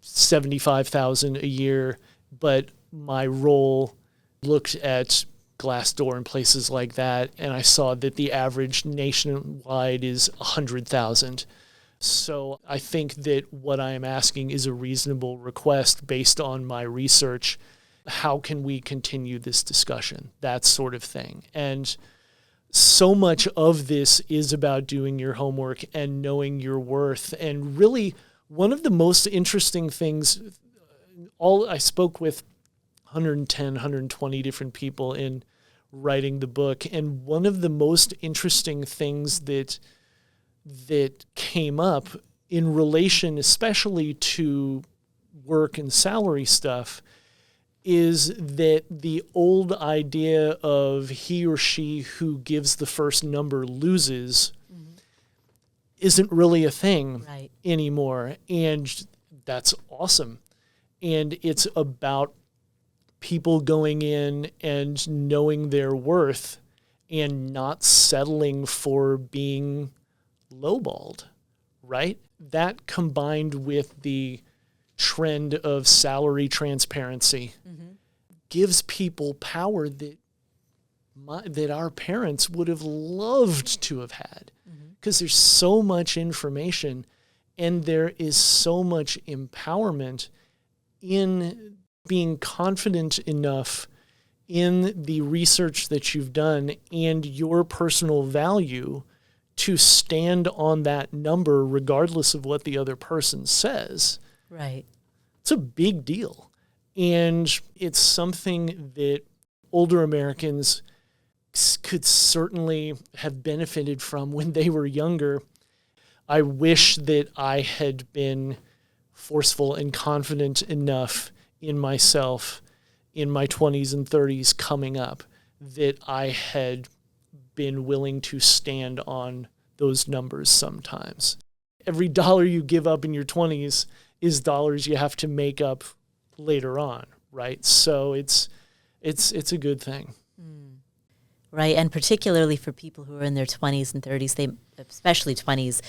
S2: $75,000 a year, but my role looked at Glassdoor and places like that, and I saw that the average nationwide is 100,000. So I think that what I am asking is a reasonable request based on my research. How can we continue this discussion?" That sort of thing. And so much of this is about doing your homework and knowing your worth. And really, one of the most interesting things, I spoke with 110, 120 different people in writing the book. And one of the most interesting things that came up in relation, especially to work and salary stuff, is that the old idea of he or she who gives the first number loses isn't really a thing anymore. And that's awesome. And it's about people going in and knowing their worth and not settling for being lowballed, right? That combined with the trend of salary transparency gives people power that our parents would have loved to have had, because there's so much information and there is so much empowerment in being confident enough in the research that you've done and your personal value to stand on that number regardless of what the other person says.
S1: Right.
S2: It's a big deal. And it's something that older Americans could certainly have benefited from when they were younger. I wish that I had been forceful and confident enough in myself in my 20s and 30s coming up that I had been willing to stand on those numbers sometimes. Every dollar you give up in your 20s is dollars you have to make up later on, right? So it's a good thing.
S1: Right, and particularly for people who are in their 20s and 30s, especially 20s,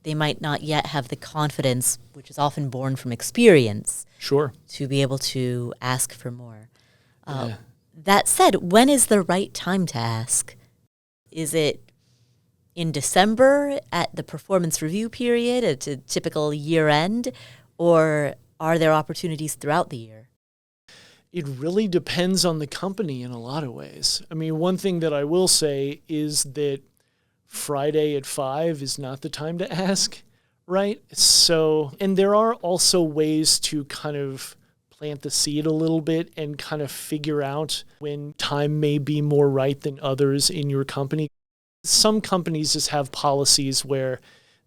S1: they might not yet have the confidence, which is often born from experience,
S2: Sure,
S1: to be able to ask for more. That said, when is the right time to ask? Is it in December at the performance review period, at a typical year end, or are there opportunities throughout the year?
S2: It really depends on the company in a lot of ways. I mean, one thing that I will say is that Friday at 5 is not the time to ask, right? So, and there are also ways to kind of plant the seed a little bit and kind of figure out when time may be more right than others in your company. Some companies just have policies where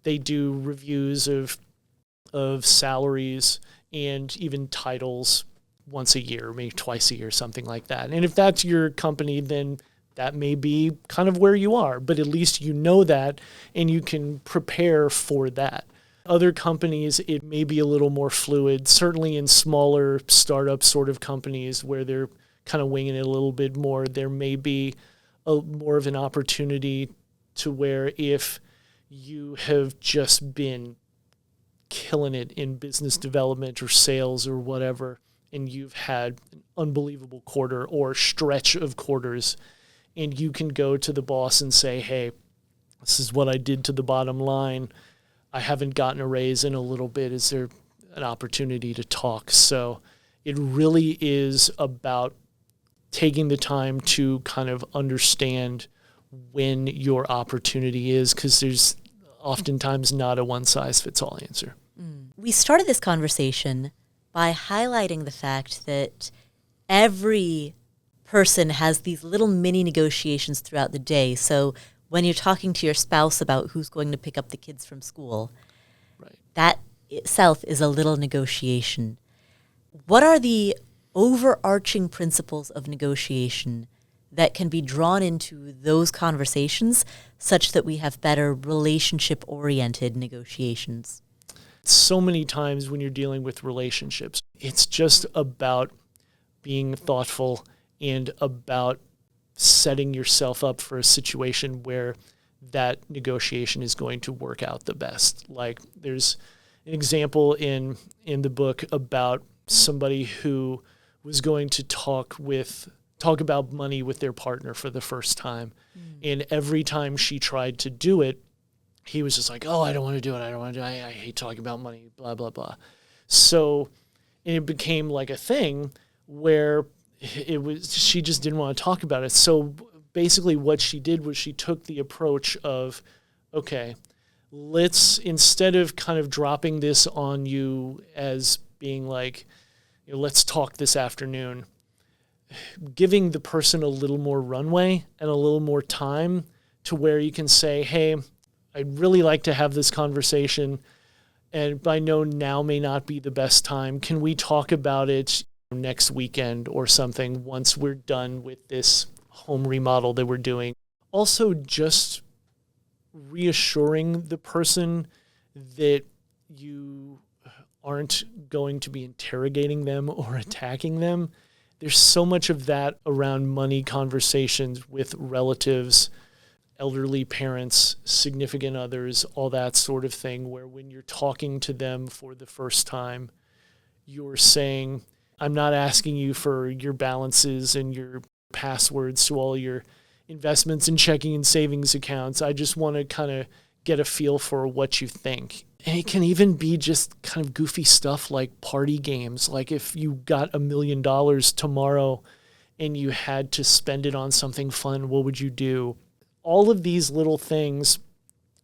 S2: they do reviews of salaries and even titles once a year, maybe twice a year, something like that. And if that's your company, then that may be kind of where you are, but at least you know that and you can prepare for that. Other companies, it may be a little more fluid, certainly in smaller startup sort of companies where they're kind of winging it a little bit more. There may be more of an opportunity to where if you have just been killing it in business development or sales or whatever, and you've had an unbelievable quarter or stretch of quarters, and you can go to the boss and say, hey, this is what I did to the bottom line. I haven't gotten a raise in a little bit. Is there an opportunity to talk? So it really is about taking the time to kind of understand when your opportunity is, because there's oftentimes not a one-size-fits-all answer.
S1: We started this conversation by highlighting the fact that every person has these little mini negotiations throughout the day. So when you're talking to your spouse about who's going to pick up the kids from school,
S2: Right.
S1: that itself is a little negotiation. What are the overarching principles of negotiation that can be drawn into those conversations such that we have better relationship-oriented negotiations?
S2: So many times when you're dealing with relationships, it's just about being thoughtful and about setting yourself up for a situation where that negotiation is going to work out the best. Like there's an example in the book about somebody who was going to talk about money with their partner for the first time. And every time she tried to do it, he was just like, oh, I don't want to do it. I hate talking about money, blah, blah, blah. So it became like a thing where she just didn't want to talk about it. So basically what she did was she took the approach of, okay, let's, instead of kind of dropping this on you as being like, let's talk this afternoon, giving the person a little more runway and a little more time to where you can say, hey, I'd really like to have this conversation, and I know now may not be the best time. Can we talk about it next weekend or something once we're done with this home remodel that we're doing? Also, just reassuring the person that you aren't going to be interrogating them or attacking them. There's so much of that around money conversations with relatives, elderly parents, significant others, all that sort of thing, where when you're talking to them for the first time, you're saying, I'm not asking you for your balances and your passwords to all your investments and checking and savings accounts. I just want to kind of get a feel for what you think. And it can even be just kind of goofy stuff like party games. Like if you got $1 million tomorrow and you had to spend it on something fun, what would you do? All of these little things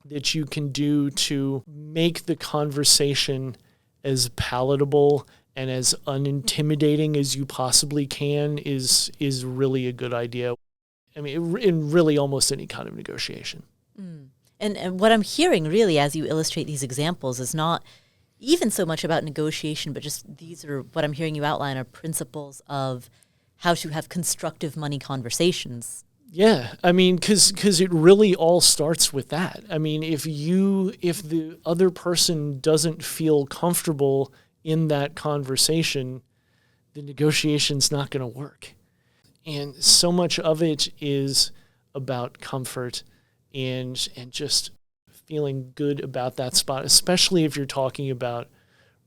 S2: that you can do to make the conversation as palatable and as unintimidating as you possibly can is really a good idea. I mean, in really almost any kind of negotiation.
S1: And what I'm hearing really as you illustrate these examples is not even so much about negotiation, but just these are what I'm hearing you outline are principles of how to have constructive money conversations.
S2: Yeah, I mean, because it really all starts with that. I mean, if the other person doesn't feel comfortable in that conversation, the negotiation's not going to work. And so much of it is about comfort and just feeling good about that spot, especially if you're talking about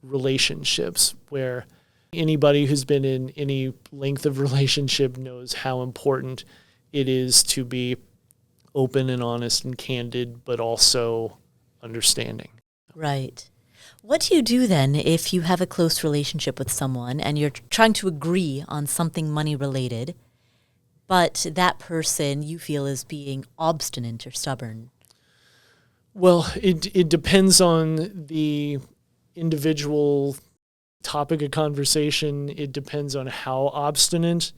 S2: relationships where anybody who's been in any length of relationship knows how important it is to be open and honest and candid, but also understanding.
S1: Right. What do you do then if you have a close relationship with someone and you're trying to agree on something money related, but that person you feel is being obstinate or stubborn?
S2: Well, it depends on the individual topic of conversation. It depends on how obstinate,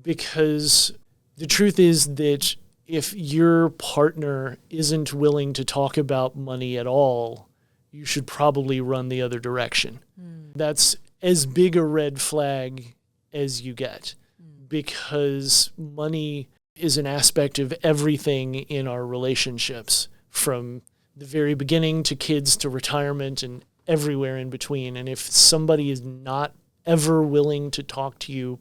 S2: because the truth is that if your partner isn't willing to talk about money at all, you should probably run the other direction. That's as big a red flag as you get, because money is an aspect of everything in our relationships, from the very beginning to kids to retirement and everywhere in between. And if somebody is not ever willing to talk to you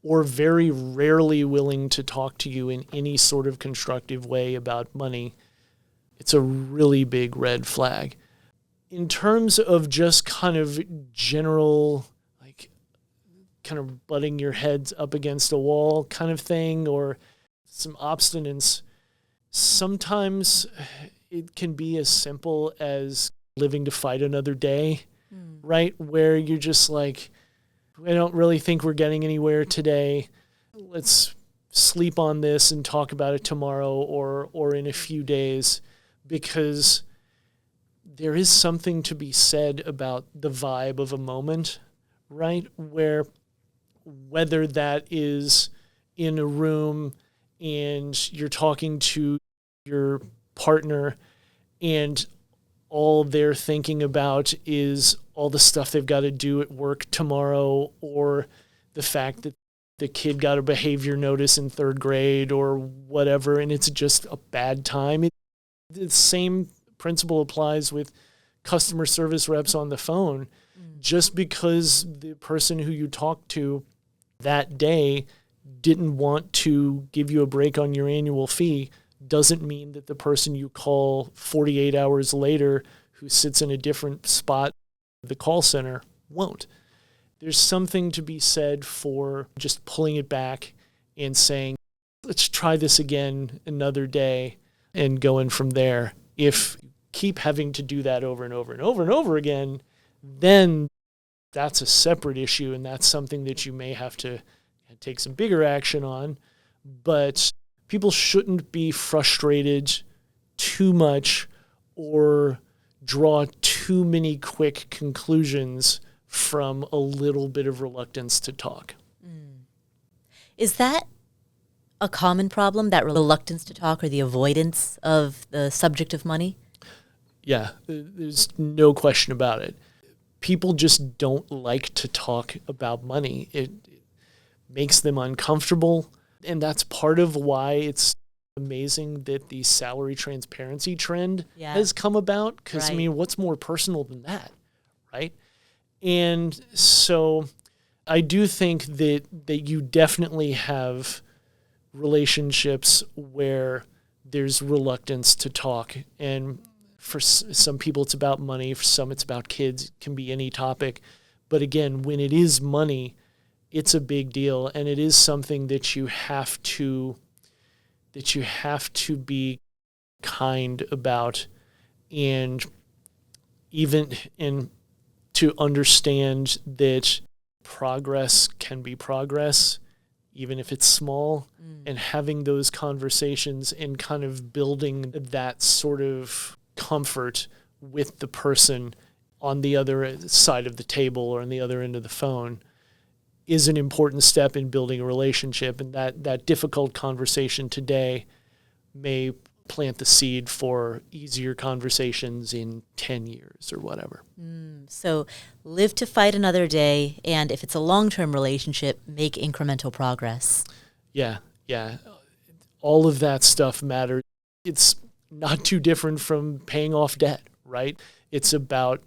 S2: or very rarely willing to talk to you in any sort of constructive way about money, it's a really big red flag. In terms of just kind of general, like kind of butting your heads up against a wall kind of thing, or some obstinance, sometimes it can be as simple as living to fight another day, right? Where you're just like, I don't really think we're getting anywhere today. Let's sleep on this and talk about it tomorrow or in a few days, because there is something to be said about the vibe of a moment, right? Where whether that is in a room and you're talking to your partner and all they're thinking about is all the stuff they've got to do at work tomorrow, or the fact that the kid got a behavior notice in third grade or whatever, and it's just a bad time. The same principle applies with customer service reps on the phone. Just because the person who you talked to that day didn't want to give you a break on your annual fee doesn't mean that the person you call 48 hours later who sits in a different spot at the call center won't. There's something to be said for just pulling it back and saying, let's try this again another day, and going from there. If you keep having to do that over and over and over and over again, then that's a separate issue, and that's something that you may have to take some bigger action on. But people shouldn't be frustrated too much or draw too many quick conclusions from a little bit of reluctance to talk.
S1: Is that a common problem, that reluctance to talk or the avoidance of the subject of money?
S2: Yeah, there's no question about it. People just don't like to talk about money. It makes them uncomfortable. And that's part of why it's amazing that the salary transparency trend has come about. Because, I mean, what's more personal than that, right? And so I do think that you definitely have relationships where there's reluctance to talk. And for some people, it's about money. For some, it's about kids. It can be any topic. But again, when it is money, it's a big deal, and it is something that you have to be kind about, and to understand that progress can be progress, even if it's small, and having those conversations and kind of building that sort of comfort with the person on the other side of the table or on the other end of the phone is an important step in building a relationship. And that difficult conversation today may plant the seed for easier conversations in 10 years or whatever.
S1: So live to fight another day, and if it's a long-term relationship, make incremental progress.
S2: Yeah. All of that stuff matters. It's not too different from paying off debt, right? It's about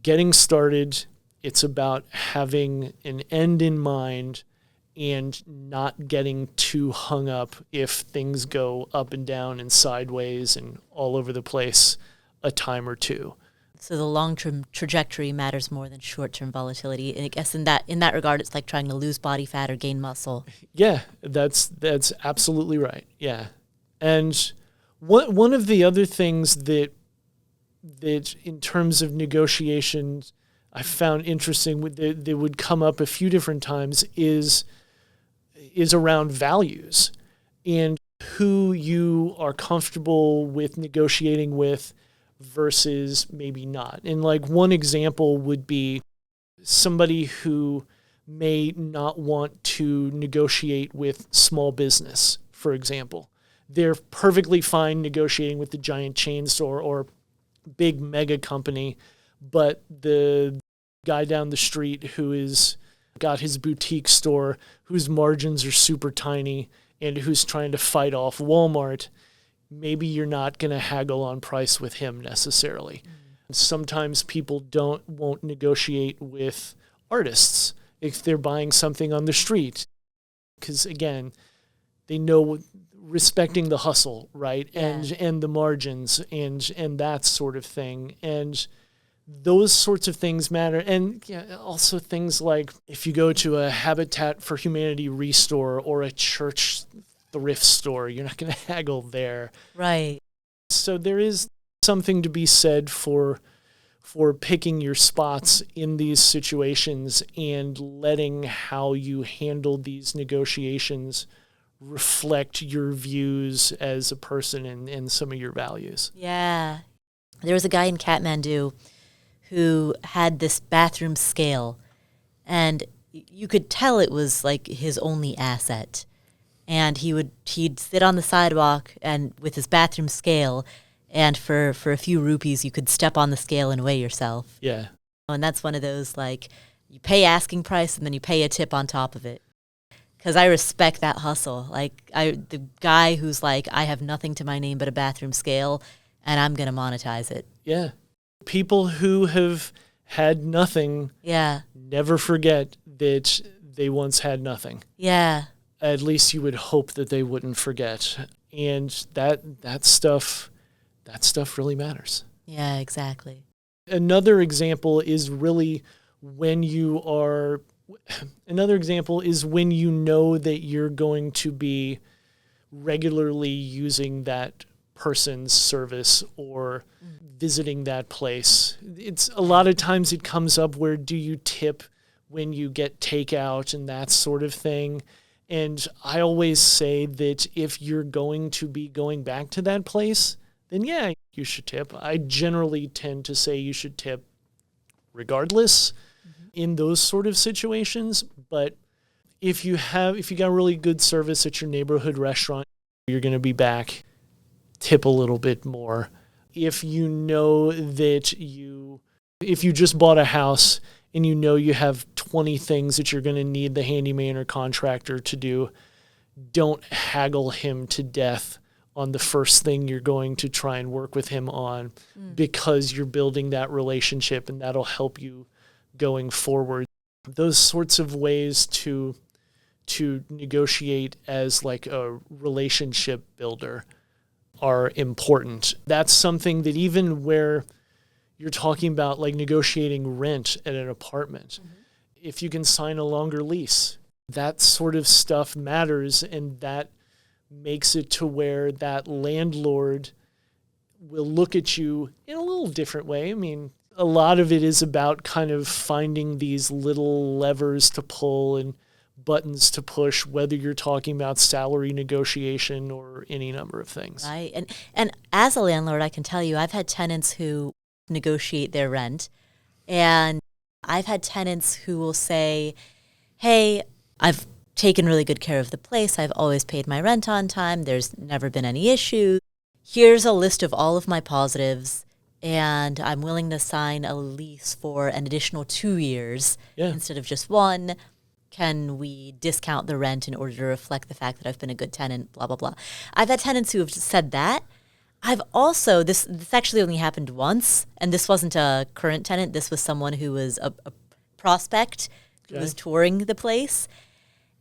S2: getting started. It's about having an end in mind and not getting too hung up if things go up and down and sideways and all over the place a time or two.
S1: So the long-term trajectory matters more than short-term volatility. And I guess in that regard, it's like trying to lose body fat or gain muscle.
S2: Yeah, that's absolutely right. Yeah. And one of the other things that in terms of negotiations I found interesting, that would come up a few different times, is around values and who you are comfortable with negotiating with versus maybe not. And like one example would be somebody who may not want to negotiate with small business, for example. They're perfectly fine negotiating with the giant chain store or big mega company, but the guy down the street who is got his boutique store, whose margins are super tiny and who's trying to fight off Walmart, maybe you're not going to haggle on price with him necessarily. Sometimes people won't negotiate with artists if they're buying something on the street, because again, they know respecting the hustle, right?
S1: Yeah.
S2: And the margins and that sort of thing. And those sorts of things matter. And also things like if you go to a Habitat for Humanity restore or a church thrift store, you're not going to haggle there.
S1: Right.
S2: So there is something to be said for picking your spots in these situations and letting how you handle these negotiations reflect your views as a person and some of your values.
S1: Yeah. There was a guy in Kathmandu who had this bathroom scale, and you could tell it was like his only asset. And he'd sit on the sidewalk and with his bathroom scale, and for a few rupees you could step on the scale and weigh yourself.
S2: Yeah.
S1: And that's one of those, like, you pay asking price and then you pay a tip on top of it. Because I respect that hustle. Like, the guy who's like, I have nothing to my name but a bathroom scale, and I'm going to monetize it.
S2: Yeah. People who have had nothing never forget that they once had nothing.
S1: Yeah.
S2: At least you would hope that they wouldn't forget. And that stuff really matters.
S1: Yeah, exactly.
S2: Another example is when you know that you're going to be regularly using that person's service or visiting that place. It's a lot of times it comes up where do you tip when you get takeout and that sort of thing. And I always say that if you're going to be going back to that place, then yeah, you should tip. I generally tend to say you should tip regardless in those sort of situations. But if you got really good service at your neighborhood restaurant, you're going to be back, tip a little bit more. If you know that if you just bought a house and you know you have 20 things that you're going to need the handyman or contractor to do, don't haggle him to death on the first thing you're going to try and work with him on, because you're building that relationship and that'll help you going forward. Those sorts of ways to negotiate as like a relationship builder are important. That's something that even where you're talking about like negotiating rent at an apartment, if you can sign a longer lease, that sort of stuff matters, and that makes it to where that landlord will look at you in a little different way. I mean, a lot of it is about kind of finding these little levers to pull and buttons to push, whether you're talking about salary negotiation or any number of things.
S1: Right. And as a landlord, I can tell you, I've had tenants who negotiate their rent, and I've had tenants who will say, hey, I've taken really good care of the place. I've always paid my rent on time. There's never been any issues. Here's a list of all of my positives, and I'm willing to sign a lease for an additional 2 years instead of just 1. Can we discount the rent in order to reflect the fact that I've been a good tenant, blah, blah, blah. I've had tenants who have said that. I've also, this actually only happened once, and this wasn't a current tenant. This was someone who was a prospect who was touring the place.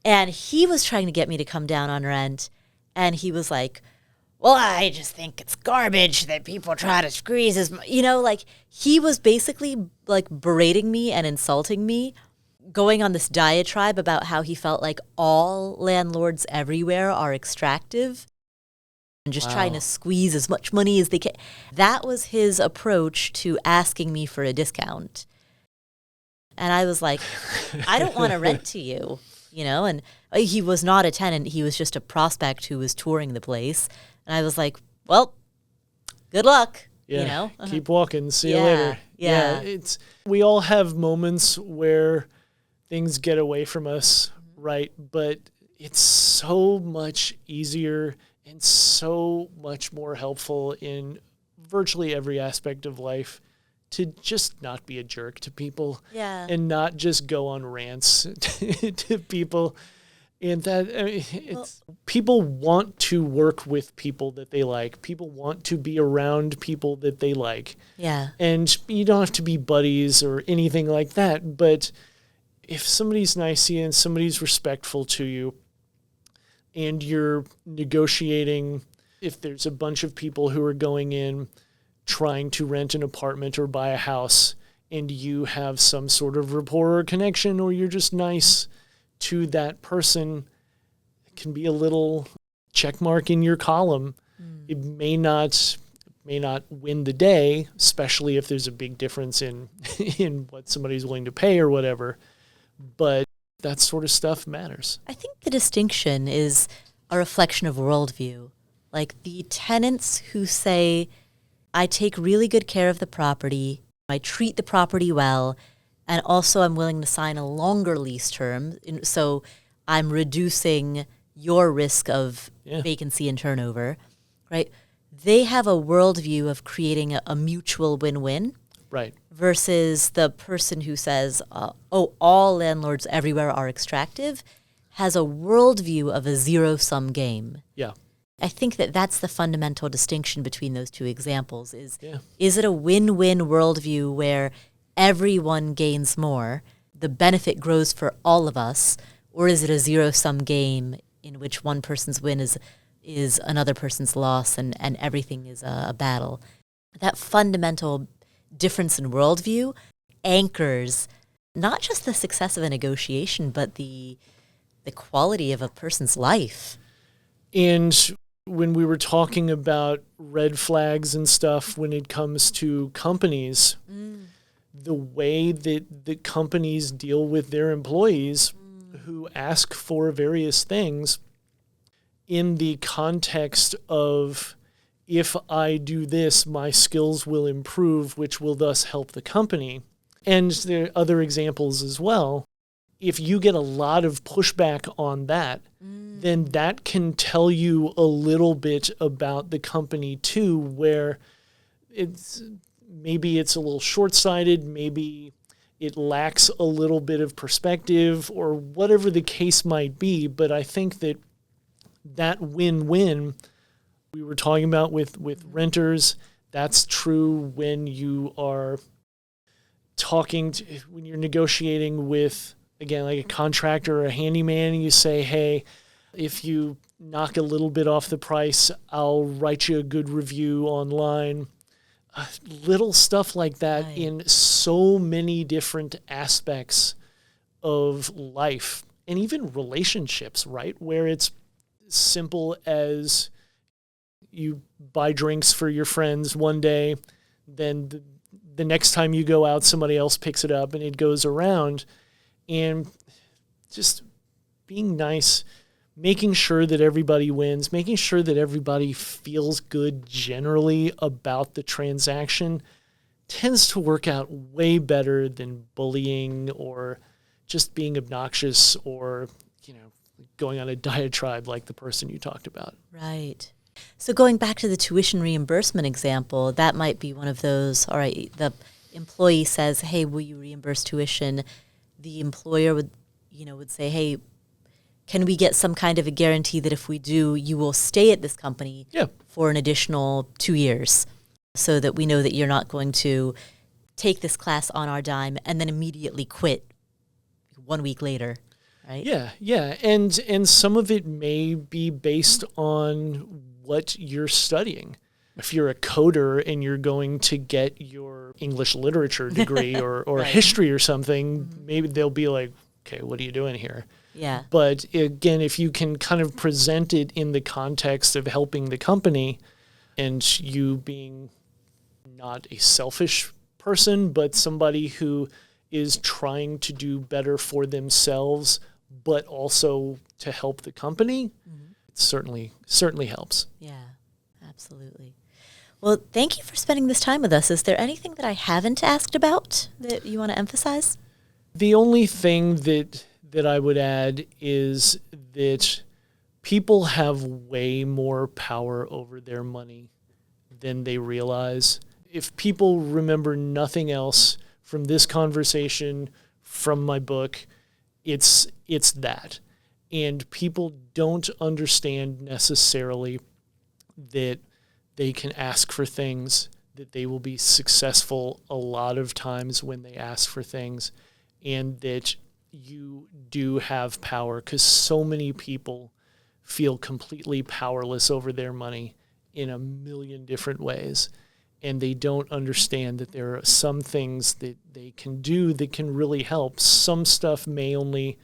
S1: And he was trying to get me to come down on rent. And he was like, well, I just think it's garbage that people try to squeeze like he was basically like berating me and insulting me, going on this diatribe about how he felt like all landlords everywhere are extractive and just trying to squeeze as much money as they can. That was his approach to asking me for a discount. And I was like, I don't want to rent to you, and he was not a tenant. He was just a prospect who was touring the place. And I was like, well, good luck,
S2: Keep walking. See you later.
S1: Yeah.
S2: We all have moments where things get away from us, right? But it's so much easier and so much more helpful in virtually every aspect of life to just not be a jerk to people and not just go on rants to people. And that people want to work with people that they like. People want to be around people that they like.
S1: Yeah.
S2: And you don't have to be buddies or anything like that. But if somebody's nice to you and somebody's respectful to you and you're negotiating, if there's a bunch of people who are going in trying to rent an apartment or buy a house and you have some sort of rapport or connection or you're just nice to that person, it can be a little check mark in your column. It may not win the day, especially if there's a big difference in in what somebody's willing to pay or whatever. But that sort of stuff matters.
S1: I think the distinction is a reflection of worldview. Like the tenants who say, I take really good care of the property, I treat the property well, and also I'm willing to sign a longer lease term, so I'm reducing your risk of vacancy and turnover, right? They have a worldview of creating a mutual win-win.
S2: Right.
S1: Versus the person who says, all landlords everywhere are extractive, has a worldview of a zero-sum game.
S2: Yeah.
S1: I think that's the fundamental distinction between those two examples is it a win-win worldview where everyone gains more, the benefit grows for all of us, or is it a zero-sum game in which one person's win is another person's loss and everything is a battle? That fundamental difference in worldview anchors not just the success of a negotiation, but the quality of a person's life.
S2: And when we were talking about red flags and stuff when it comes to companies, the way that the companies deal with their employees who ask for various things in the context of, if I do this, my skills will improve, which will thus help the company. And there are other examples as well. If you get a lot of pushback on that, then that can tell you a little bit about the company too, where maybe it's a little short-sighted, maybe it lacks a little bit of perspective or whatever the case might be. But I think that win-win we were talking about with renters, that's true when you are when you're negotiating with, again, like a contractor or a handyman, and you say, hey, if you knock a little bit off the price, I'll write you a good review online. Little stuff like that in so many different aspects of life and even relationships, right? Where it's simple as you buy drinks for your friends one day, then the next time you go out, somebody else picks it up and it goes around. And just being nice, making sure that everybody wins, making sure that everybody feels good generally about the transaction tends to work out way better than bullying or just being obnoxious or, going on a diatribe like the person you talked about.
S1: Right. So going back to the tuition reimbursement example, that might be one of those, all right, the employee says, hey, will you reimburse tuition? The employer would say, hey, can we get some kind of a guarantee that if we do, you will stay at this company for an additional 2 years so that we know that you're not going to take this class on our dime and then immediately quit 1 week later, right?
S2: Yeah. And some of it may be based on what you're studying. If you're a coder and you're going to get your English literature degree or right. history or something, maybe they'll be like, okay, what are you doing here?
S1: Yeah.
S2: But again, if you can kind of present it in the context of helping the company and you being not a selfish person, but somebody who is trying to do better for themselves, but also to help the company, it certainly helps.
S1: Yeah, absolutely. Well, thank you for spending this time with us. Is there anything that I haven't asked about that you want to emphasize?
S2: The only thing that I would add is that people have way more power over their money than they realize. If people remember nothing else from this conversation, from my book, it's that. And people don't understand necessarily that they can ask for things, that they will be successful a lot of times when they ask for things, and that you do have power, because so many people feel completely powerless over their money in a million different ways. And they don't understand that there are some things that they can do that can really help. Some stuff may only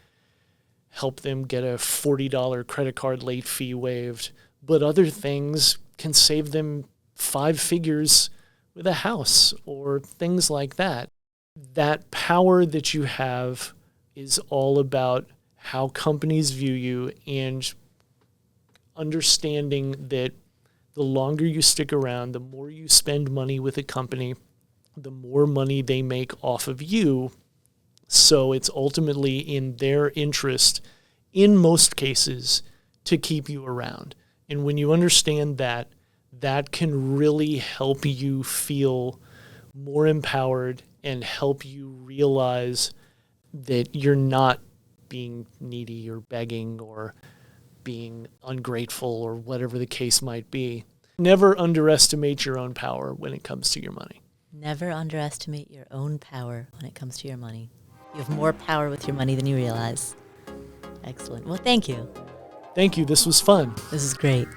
S2: help them get a $40 credit card late fee waived, but other things can save them 5 figures with a house or things like that. That power that you have is all about how companies view you, and understanding that the longer you stick around, the more you spend money with a company, the more money they make off of you. So it's ultimately in their interest, in most cases, to keep you around. And when you understand that, that can really help you feel more empowered and help you realize that you're not being needy or begging or being ungrateful or whatever the case might be. Never underestimate your own power when it comes to your money.
S1: Never underestimate your own power when it comes to your money. You have more power with your money than you realize. Excellent. Well, thank you.
S2: Thank you. This was fun.
S1: This is great.